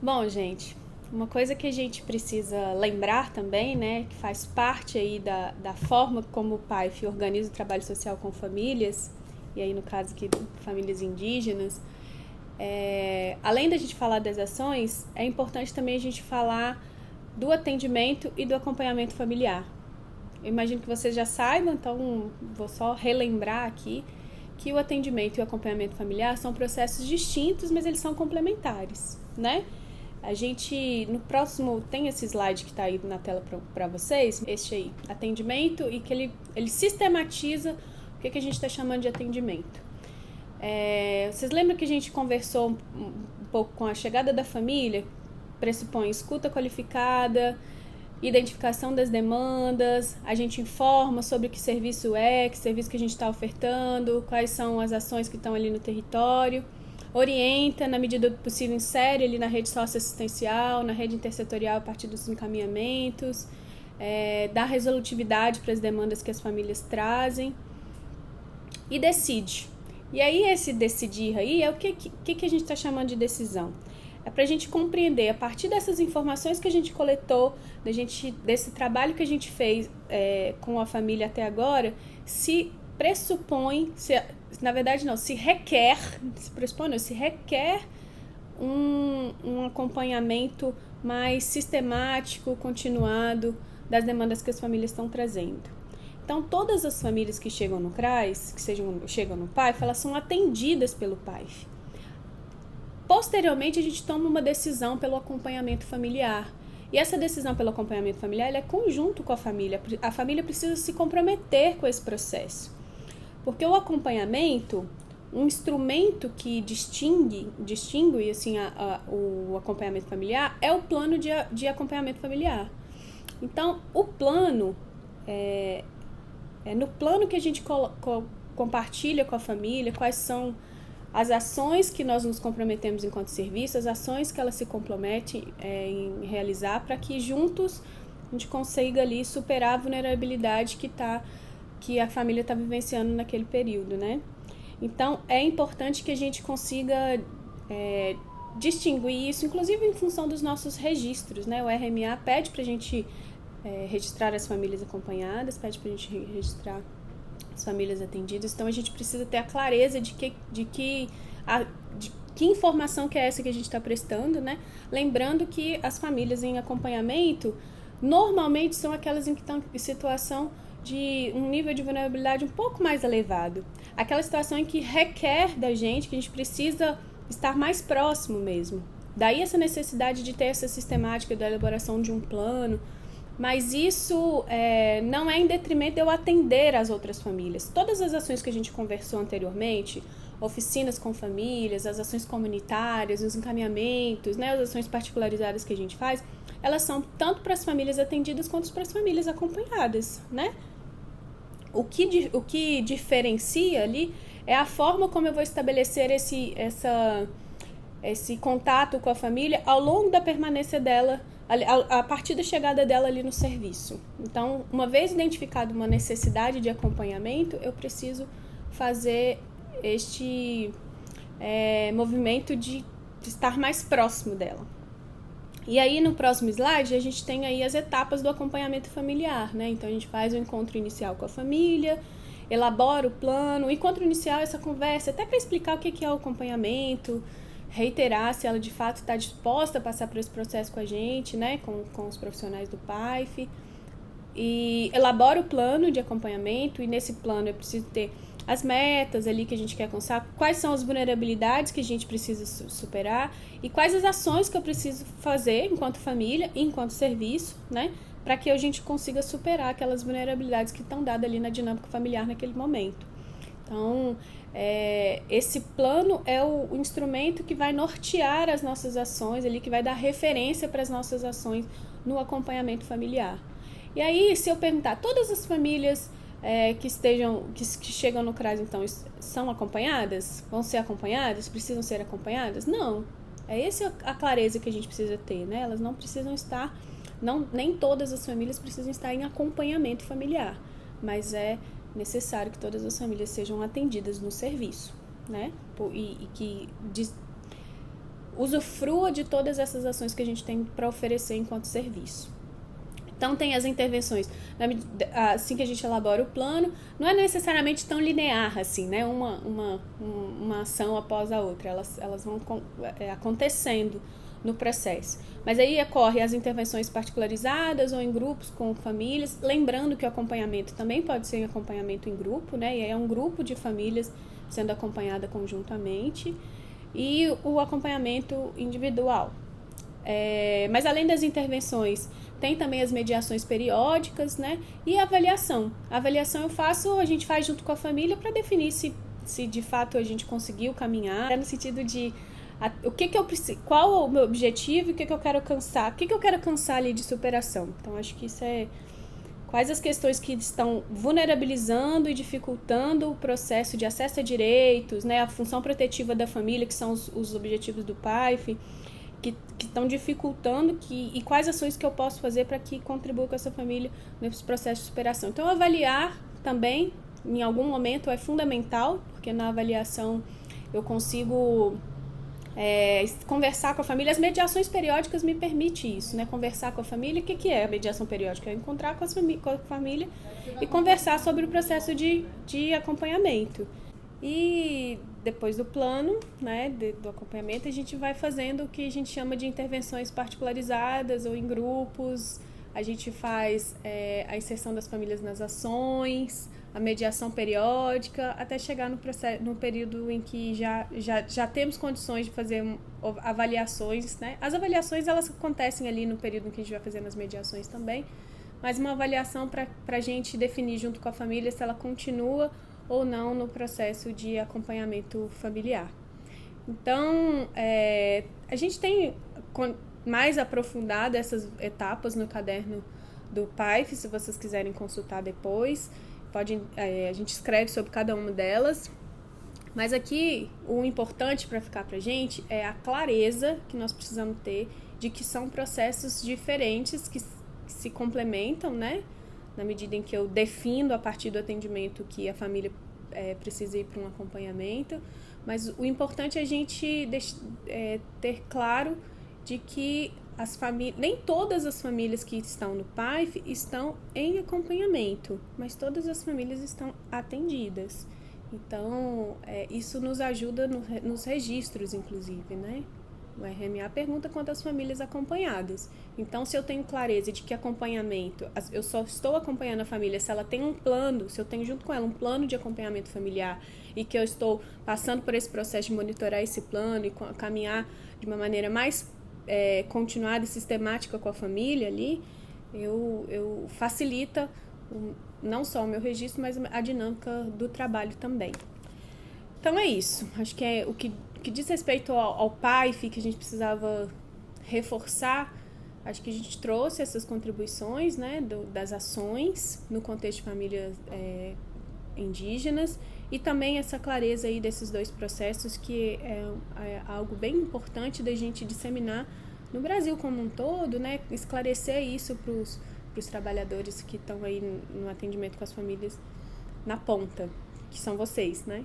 Bom, gente, uma coisa que a gente precisa lembrar também, né, que faz parte aí da forma como o PAIF organiza o trabalho social com famílias, e aí no caso aqui famílias indígenas, além da gente falar das ações, é importante também a gente falar do atendimento e do acompanhamento familiar. Eu imagino que vocês já saibam, então vou só relembrar aqui que o atendimento e o acompanhamento familiar são processos distintos, mas eles são complementares, né? A gente, no próximo, tem esse slide que está aí na tela para vocês, este aí, atendimento, e que ele sistematiza o que a gente está chamando de atendimento. Vocês lembram que a gente conversou um pouco com a chegada da família? Pressupõe escuta qualificada, identificação das demandas, a gente informa sobre que serviço que a gente está ofertando, quais são as ações que estão ali no território, orienta, na medida do possível, insere ali na rede socioassistencial, na rede intersetorial a partir dos encaminhamentos, dá resolutividade para as demandas que as famílias trazem e decide. E aí esse decidir aí é o que a gente está chamando de decisão. É para a gente compreender, a partir dessas informações que a gente coletou, desse trabalho que a gente fez com a família até agora, se pressupõe, na verdade não, se requer um acompanhamento mais sistemático, continuado das demandas que as famílias estão trazendo. Então, todas as famílias que chegam no CRAS, chegam no PAIF, elas são atendidas pelo PAIF. Posteriormente, a gente toma uma decisão pelo acompanhamento familiar. E essa decisão pelo acompanhamento familiar ela é conjunto com a família. A família precisa se comprometer com esse processo. Porque o acompanhamento, um instrumento que distingue assim, o acompanhamento familiar, é o plano de acompanhamento familiar. Então, o plano, é no plano que a gente compartilha com a família quais são as ações que nós nos comprometemos enquanto serviço, as ações que ela se compromete em realizar, para que juntos a gente consiga ali superar a vulnerabilidade que a família está vivenciando naquele período, né? Então, é importante que a gente consiga distinguir isso, inclusive em função dos nossos registros, né? O RMA pede para a gente registrar as famílias acompanhadas, pede para a gente registrar as famílias atendidas, então a gente precisa ter a clareza de que informação que é essa que a gente está prestando, né? Lembrando que as famílias em acompanhamento normalmente são aquelas em que estão em situação de um nível de vulnerabilidade um pouco mais elevado. Aquela situação em que requer da gente, que a gente precisa estar mais próximo mesmo. Daí essa necessidade de ter essa sistemática da elaboração de um plano, mas isso não é em detrimento de eu atender as outras famílias. Todas as ações que a gente conversou anteriormente, oficinas com famílias, as ações comunitárias, os encaminhamentos, né, as ações particularizadas que a gente faz, elas são tanto para as famílias atendidas quanto para as famílias acompanhadas, né? O que diferencia ali é a forma como eu vou estabelecer esse contato com a família ao longo da permanência dela, a partir da chegada dela ali no serviço. Então, uma vez identificada uma necessidade de acompanhamento, eu preciso fazer este movimento de estar mais próximo dela. E aí, no próximo slide, a gente tem aí as etapas do acompanhamento familiar, né? Então, a gente faz o encontro inicial com a família, elabora o plano. O encontro inicial é essa conversa, até para explicar o que é o acompanhamento, reiterar se ela de fato está disposta a passar por esse processo com a gente, né, com os profissionais do PAIF, e elabora o plano de acompanhamento, e nesse plano eu preciso ter as metas ali que a gente quer alcançar, quais são as vulnerabilidades que a gente precisa superar e quais as ações que eu preciso fazer enquanto família e enquanto serviço, né, para que a gente consiga superar aquelas vulnerabilidades que estão dadas ali na dinâmica familiar naquele momento. Então, esse plano é o instrumento que vai nortear as nossas ações, ali, que vai dar referência para as nossas ações no acompanhamento familiar. E aí, se eu perguntar, todas as famílias que chegam no CRAS, então, são acompanhadas? Vão ser acompanhadas? Precisam ser acompanhadas? Não. É essa a clareza que a gente precisa ter, né? Elas não precisam estar, nem todas as famílias precisam estar em acompanhamento familiar, mas é necessário que todas as famílias sejam atendidas no serviço, né? E que usufrua de todas essas ações que a gente tem para oferecer enquanto serviço. Então, tem as intervenções, assim que a gente elabora o plano, não é necessariamente tão linear, assim, né? Uma ação após a outra, elas vão acontecendo no processo. Mas aí ocorre as intervenções particularizadas ou em grupos com famílias, lembrando que o acompanhamento também pode ser acompanhamento em grupo, né? E aí é um grupo de famílias sendo acompanhada conjuntamente, e o acompanhamento individual. Mas além das intervenções, tem também as mediações periódicas, né? E a avaliação. A avaliação a gente faz junto com a família para definir se de fato a gente conseguiu caminhar, no sentido de o que eu preciso, qual o meu objetivo e o que eu quero alcançar, o que eu quero alcançar ali de superação. Então, acho que isso quais as questões que estão vulnerabilizando e dificultando o processo de acesso a direitos, né? A função protetiva da família, que são os objetivos do PAIF, que estão dificultando, e quais ações que eu posso fazer para que contribua com essa família nesse processo de superação. Então, avaliar também, em algum momento, é fundamental, porque na avaliação eu consigo conversar com a família. As mediações periódicas me permitem isso, né? Conversar com a família. O que é a mediação periódica? É encontrar com a família e conversar sobre o processo de acompanhamento. E depois do plano, né, do acompanhamento, a gente vai fazendo o que a gente chama de intervenções particularizadas ou em grupos. A gente faz a inserção das famílias nas ações, a mediação periódica, até chegar no período em que já temos condições de fazer avaliações, né? As avaliações, elas acontecem ali no período em que a gente vai fazendo as mediações também, mas uma avaliação para a gente definir junto com a família se ela continua ou não no processo de acompanhamento familiar. Então, a gente tem mais aprofundado essas etapas no caderno do PAIF, se vocês quiserem consultar depois. A gente escreve sobre cada uma delas, mas aqui o importante para ficar para a gente é a clareza que nós precisamos ter de que são processos diferentes que se complementam, né? Na medida em que eu defino a partir do atendimento que a família precisa ir para um acompanhamento, mas o importante é a gente ter claro de que nem todas as famílias que estão no PAIF estão em acompanhamento, mas todas as famílias estão atendidas. Então, isso nos ajuda nos registros, inclusive, né? O RMA pergunta quantas famílias acompanhadas. Então, se eu tenho clareza de que acompanhamento, eu só estou acompanhando a família se ela tem um plano, se eu tenho junto com ela um plano de acompanhamento familiar e que eu estou passando por esse processo de monitorar esse plano e caminhar de uma maneira mais continuada e sistemática com a família ali, eu facilita não só o meu registro, mas a dinâmica do trabalho também. Então é isso. Acho que o que diz respeito ao PAIF, que a gente precisava reforçar, acho que a gente trouxe essas contribuições, né, das ações no contexto de famílias indígenas, e também essa clareza aí desses dois processos, que é algo bem importante da gente disseminar no Brasil como um todo, né, esclarecer isso para os trabalhadores que estão aí no atendimento com as famílias na ponta, que são vocês, né?